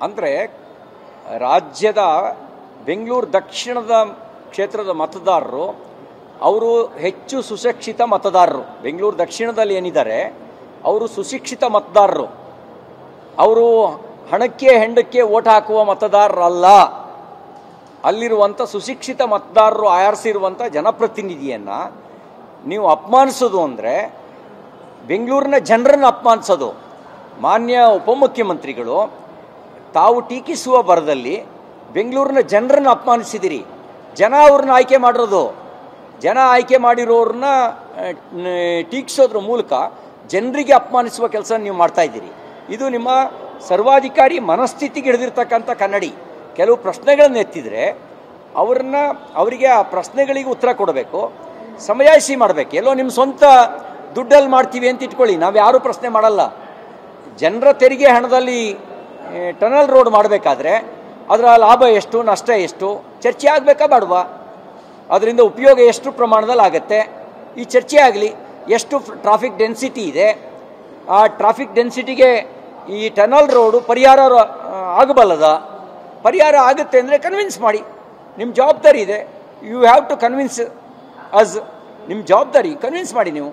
ಅಂದರೆ ರಾಜ್ಯದ ಬೆಂಗಳೂರು ದಕ್ಷಿಣದ ಕ್ಷೇತ್ರದ ಮತದಾರರು ಅವರು ಹೆಚ್ಚು ಸುಶಿಕ್ಷಿತ ಮತದಾರರು. ಬೆಂಗಳೂರು ದಕ್ಷಿಣದಲ್ಲಿ ಏನಿದ್ದಾರೆ ಅವರು ಸುಶಿಕ್ಷಿತ ಮತದಾರರು. ಅವರು ಹಣಕ್ಕೆ ಹೆಂಡಕ್ಕೆ ಓಟ್ ಹಾಕುವ ಮತದಾರರಲ್ಲ. ಅಲ್ಲಿರುವಂಥ ಸುಶಿಕ್ಷಿತ ಮತದಾರರು ಆರಿಸಿರುವಂಥ ಜನಪ್ರತಿನಿಧಿಯನ್ನು ನೀವು ಅಪಮಾನಿಸೋದು ಅಂದರೆ ಬೆಂಗಳೂರಿನ ಜನರನ್ನು ಅಪಮಾನಿಸೋದು. ಮಾನ್ಯ ಉಪಮುಖ್ಯಮಂತ್ರಿಗಳು ತಾವು ಟೀಕಿಸುವ ಬರದಲ್ಲಿ ಬೆಂಗಳೂರಿನ ಜನರನ್ನು ಅಪಮಾನಿಸಿದಿರಿ. ಜನ ಅವ್ರನ್ನ ಆಯ್ಕೆ ಮಾಡಿರೋದು. ಜನ ಆಯ್ಕೆ ಮಾಡಿರೋರನ್ನ ಟೀಕಿಸೋದ್ರ ಮೂಲಕ ಜನರಿಗೆ ಅಪಮಾನಿಸುವ ಕೆಲಸ ನೀವು ಮಾಡ್ತಾ ಇದ್ದೀರಿ. ಇದು ನಿಮ್ಮ ಸರ್ವಾಧಿಕಾರಿ ಮನಸ್ಥಿತಿಗೆ ಹಿಡಿದಿರ್ತಕ್ಕಂಥ ಕನ್ನಡಿ. ಕೆಲವು ಪ್ರಶ್ನೆಗಳನ್ನು ಎತ್ತಿದರೆ ಅವರಿಗೆ ಆ ಪ್ರಶ್ನೆಗಳಿಗೆ ಉತ್ತರ ಕೊಡಬೇಕು, ಸಮಯಾಯಿಸಿ ಮಾಡಬೇಕು. ಎಲ್ಲೋ ನಿಮ್ಮ ಸ್ವಂತ ದುಡ್ಡಲ್ಲಿ ಮಾಡ್ತೀವಿ ಅಂತ ಇಟ್ಕೊಳ್ಳಿ, ನಾವು ಯಾರೂ ಪ್ರಶ್ನೆ ಮಾಡಲ್ಲ. ಜನರ ತೆರಿಗೆ ಹಣದಲ್ಲಿ ಟನಲ್ ರೋಡ್ ಮಾಡಬೇಕಾದ್ರೆ ಅದರ ಲಾಭ ಎಷ್ಟು, ನಷ್ಟ ಎಷ್ಟು ಚರ್ಚೆ ಆಗಬೇಕಾ ಬೇಡವಾ? ಅದರಿಂದ ಉಪಯೋಗ ಎಷ್ಟು ಪ್ರಮಾಣದಲ್ಲಿ ಆಗುತ್ತೆ, ಈ ಚರ್ಚೆ ಆಗಲಿ. ಎಷ್ಟು ಟ್ರಾಫಿಕ್ ಡೆನ್ಸಿಟಿ ಇದೆ, ಆ ಟ್ರಾಫಿಕ್ ಡೆನ್ಸಿಟಿಗೆ ಈ ಟನಲ್ ರೋಡು ಪರಿಹಾರ ಆಗಬಲ್ಲದ? ಪರಿಹಾರ ಆಗುತ್ತೆ ಅಂದರೆ ಕನ್ವಿನ್ಸ್ ಮಾಡಿ. ನಿಮ್ಮ ಜವಾಬ್ದಾರಿ ಇದೆ. You have to convince us. ನಿಮ್ಮ ಜವಾಬ್ದಾರಿ ಕನ್ವಿನ್ಸ್ ಮಾಡಿ ನೀವು.